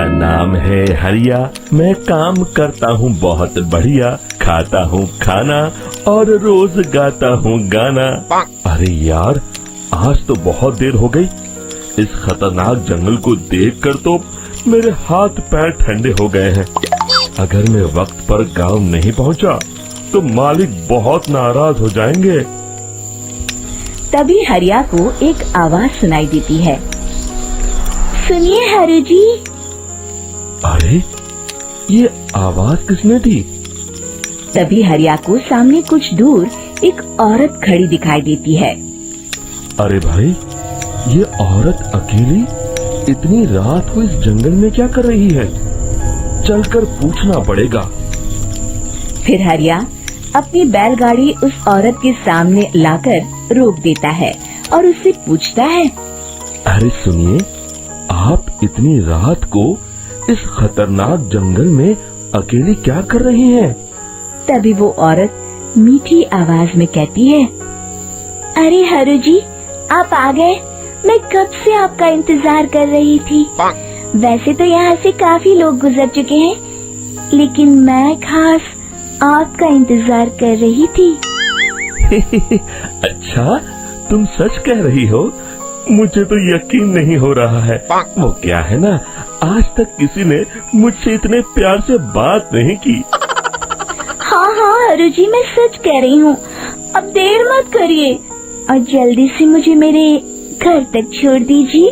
मेरा नाम है हरिया, मैं काम करता हूँ बहुत बढ़िया, खाता हूँ खाना और रोज गाता हूँ गाना। अरे यार, आज तो बहुत देर हो गई। इस खतरनाक जंगल को देखकर तो मेरे हाथ पैर ठंडे हो गए हैं। अगर मैं वक्त पर गांव नहीं पहुंचा तो मालिक बहुत नाराज हो जाएंगे। तभी हरिया को एक आवाज सुनाई देती है। सुनिए हरु जी। अरे, ये आवाज किसने दी? तभी हरिया को सामने कुछ दूर एक औरत खड़ी दिखाई देती है। अरे भाई, ये औरत अकेली इतनी रात को इस जंगल में क्या कर रही है? चलकर पूछना पड़ेगा। फिर हरिया अपनी बैलगाड़ी उस औरत के सामने लाकर रोक देता है और उससे पूछता है। अरे सुनिए, आप इतनी रात को इस खतरनाक जंगल में अकेली क्या कर रही हैं? तभी वो औरत मीठी आवाज में कहती है। अरे हरु जी, आप आ गए। मैं कब से आपका इंतजार कर रही थी। वैसे तो यहाँ से काफी लोग गुजर चुके हैं, लेकिन मैं खास आपका इंतजार कर रही थी। अच्छा, तुम सच कह रही हो? मुझे तो यकीन नहीं हो रहा है। वो क्या है ना, आज तक किसी ने मुझसे इतने प्यार से बात नहीं की। हाँ हाँ हरु जी, मैं सच कह रही हूँ। अब देर मत करिए और जल्दी से मुझे मेरे घर तक छोड़ दीजिए।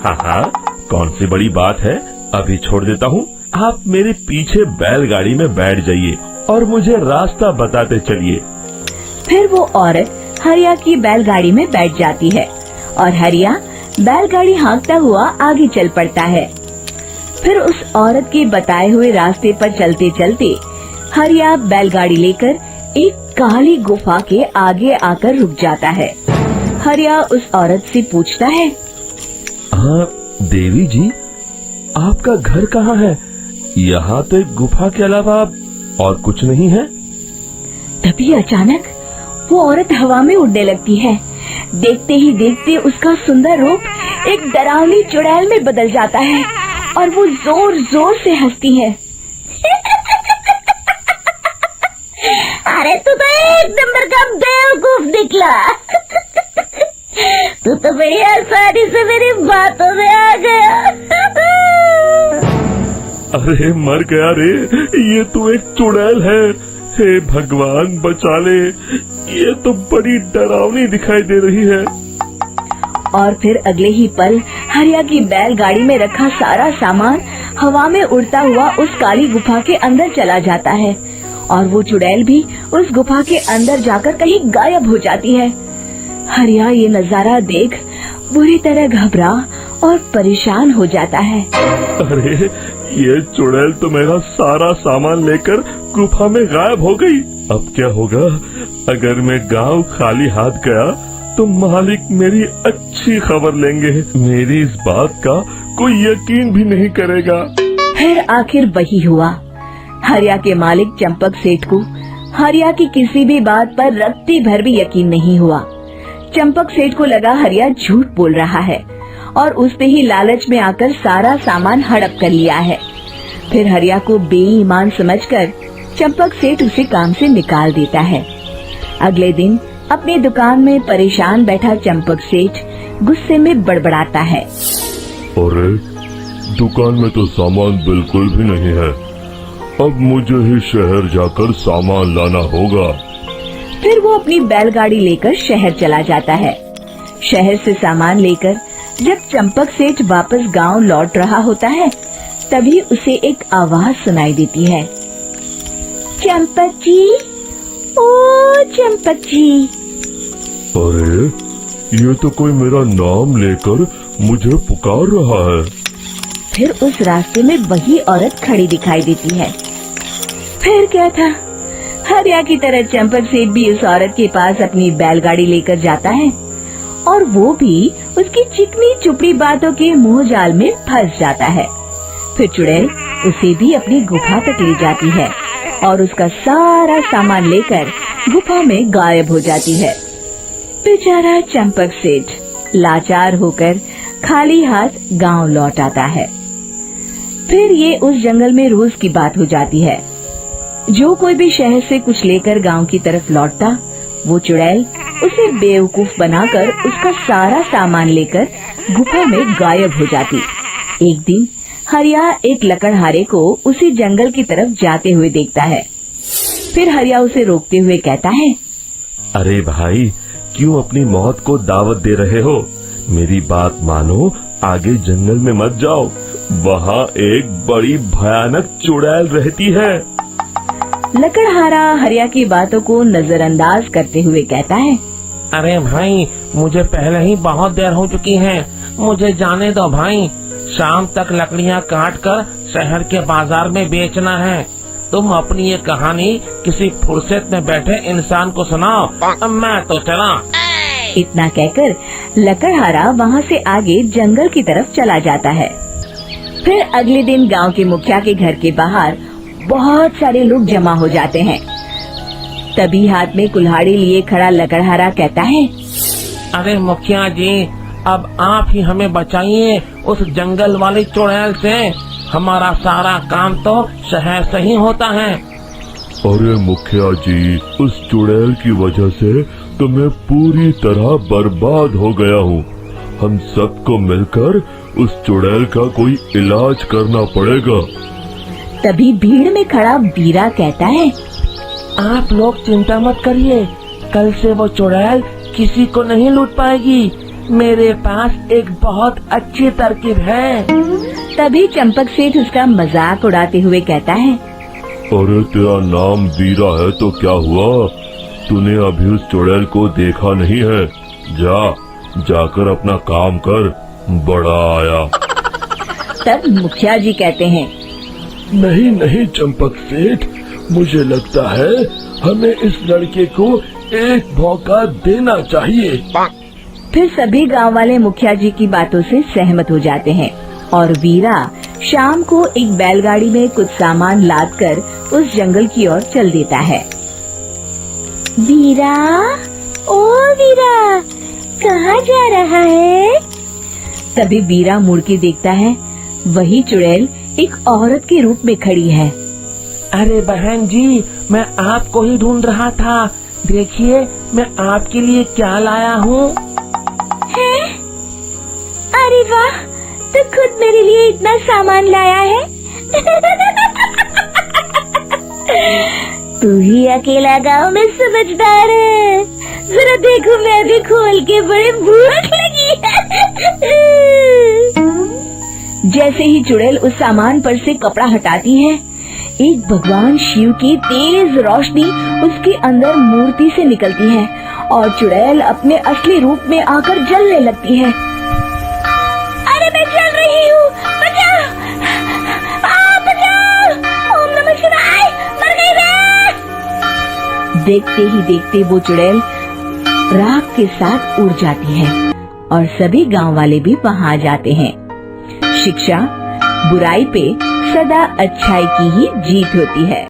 हाँ हाँ, कौन सी बड़ी बात है, अभी छोड़ देता हूँ। आप मेरे पीछे बैलगाड़ी में बैठ जाइए और मुझे रास्ता बताते चलिए। फिर वो औरत हरिया की बैलगाड़ी में बैठ जाती है और हरिया बैलगाड़ी हाँकता हुआ आगे चल पड़ता है। फिर उस औरत के बताए हुए रास्ते पर चलते चलते हरिया बैलगाड़ी लेकर एक काली गुफा के आगे आकर रुक जाता है। हरिया उस औरत से पूछता है। हाँ देवी जी, आपका घर कहाँ है? यहाँ तो एक गुफा के अलावा और कुछ नहीं है। तभी अचानक वो औरत हवा में उड़ने लगती है। देखते ही देखते उसका सुंदर रूप एक डरावनी चुड़ैल में बदल जाता है और वो जोर जोर से हंसती है। अरे तू तो एक नंबर का बेवकूफ निकला। तू तो बड़ी आसानी से मेरी बातों में आ गया। अरे मर गया रे, ये तो एक चुड़ैल है। हे भगवान बचा ले, ये तो बड़ी डरावनी दिखाई दे रही है। और फिर अगले ही पल हरिया की बैलगाड़ी में रखा सारा सामान हवा में उड़ता हुआ उस काली गुफा के अंदर चला जाता है और वो चुड़ैल भी उस गुफा के अंदर जाकर कहीं गायब हो जाती है। हरिया ये नजारा देख बुरी तरह घबरा और परेशान हो जाता है। अरे, ये चुड़ैल तो मेरा सारा सामान लेकर गुफा में गायब हो गई। अब क्या होगा? अगर मैं गांव खाली हाथ गया तो मालिक मेरी अच्छी खबर लेंगे। मेरी इस बात का कोई यकीन भी नहीं करेगा। फिर आखिर वही हुआ। हरिया के मालिक चंपक सेठ को हरिया की किसी भी बात पर रत्ती भर भी यकीन नहीं हुआ। चंपक सेठ को लगा हरिया झूठ बोल रहा है और उसने ही लालच में आकर सारा सामान हड़प कर लिया है। फिर हरिया को बेईमान समझकर चंपक सेठ उसे काम से निकाल देता है। अगले दिन अपनी दुकान में परेशान बैठा चंपक सेठ गुस्से में बड़बड़ाता है। अरे, दुकान में तो सामान बिल्कुल भी नहीं है। अब मुझे ही शहर जाकर सामान लाना होगा। फिर वो अपनी बैलगाड़ी लेकर शहर चला जाता है। शहर से सामान लेकर जब चंपक सेठ वापस गांव लौट रहा होता है, तभी उसे एक आवाज सुनाई देती है। चंपक जी, ओ चंपक जी। अरे, ये तो कोई मेरा नाम लेकर मुझे पुकार रहा है। फिर उस रास्ते में वही औरत खड़ी दिखाई देती है। फिर क्या था, हरिया की तरह चंपक सेठ भी उस औरत के पास अपनी बैलगाड़ी लेकर जाता है और वो भी उसकी चिकनी चुपड़ी बातों के मोह जाल में फंस जाता है। फिर चुड़ैल उसे भी अपनी गुफा तक ले जाती है और उसका सारा सामान लेकर गुफा में गायब हो जाती है। बेचारा चंपक सेठ लाचार होकर खाली हाथ गांव लौट आता है। फिर ये उस जंगल में रोज की बात हो जाती है। जो कोई भी शहर से कुछ लेकर गांव की तरफ लौटता, वो चुड़ैल उसे बेवकूफ बनाकर उसका सारा सामान लेकर गुफा में गायब हो जाती। एक दिन हरिया एक लकड़हारे को उसी जंगल की तरफ जाते हुए देखता है। फिर हरिया उसे रोकते हुए कहता है, अरे भाई, क्यों अपनी मौत को दावत दे रहे हो? मेरी बात मानो, आगे जंगल में मत जाओ, वहाँ एक बड़ी भयानक चुड़ैल रहती है। लकड़हारा हरिया की बातों को नजरअंदाज करते हुए कहता है, अरे भाई, मुझे पहले ही बहुत देर हो चुकी है, मुझे जाने दो भाई। शाम तक लकड़ियाँ काट कर शहर के बाजार में बेचना है। तुम अपनी ये कहानी किसी फुर्सत में बैठे इंसान को सुनाओ, अब मैं तो चला। इतना कहकर लकड़हारा वहाँ से आगे जंगल की तरफ चला जाता है। फिर अगले दिन गांव के मुखिया के घर के बाहर बहुत सारे लोग जमा हो जाते हैं। तभी हाथ में कुल्हाड़ी लिए खड़ा लकड़हारा कहता है, अरे मुखिया जी, अब आप ही हमें बचाइए उस जंगल वाली चुड़ैल से। हमारा सारा काम तो शहर से ही होता है। अरे मुखिया जी, उस चुड़ैल की वजह से तो मैं पूरी तरह बर्बाद हो गया हूँ। हम सबको मिलकर उस चुड़ैल का कोई इलाज करना पड़ेगा। तभी भीड़ में खड़ा बीरा कहता है, आप लोग चिंता मत करिए, कल से वो चुड़ैल किसी को नहीं लूट पाएगी। मेरे पास एक बहुत अच्छी तरकीब है। तभी चंपक सेठ उसका मजाक उड़ाते हुए कहता है, अरे तेरा नाम बीरा है तो क्या हुआ? तूने अभी उस चुड़ैल को देखा नहीं है? जाकर अपना काम कर, बड़ा आया। तब मुखिया जी कहते हैं, नहीं नहीं चंपक सेठ, मुझे लगता है हमें इस लड़के को एक मौका देना चाहिए। फिर सभी गांव वाले मुखिया जी की बातों से सहमत हो जाते हैं और वीरा शाम को एक बैलगाड़ी में कुछ सामान लादकर उस जंगल की ओर चल देता है। वीरा, ओ वीरा, कहाँ जा रहा है? तभी वीरा मुड़ के देखता है, वही चुड़ैल एक औरत के रूप में खड़ी है। अरे बहन जी, मैं आपको ही ढूंढ रहा था। देखिए, मैं आपके लिए क्या लाया हूँ। अरे वाह, तो खुद मेरे लिए इतना सामान लाया है। तू ही अकेला गांव में समझदार है। जरा देखो, मैं भी खोल के, बड़े भूख लगी है। जैसे ही चुड़ैल उस सामान पर से कपड़ा हटाती है, एक भगवान शिव की तेज रोशनी उसके अंदर मूर्ति से निकलती है और चुड़ैल अपने असली रूप में आकर जलने लगती है। अरे मैं जल रही हूँ, बचाओ! बचाओ! ओम नमः शिवाय, मर गई मैं! देखते ही देखते वो चुड़ैल राख के साथ उड़ जाती है और सभी गांव वाले भी वहां आ जाते हैं। शिक्षा बुराई पे सदा अच्छाई की ही जीत होती है।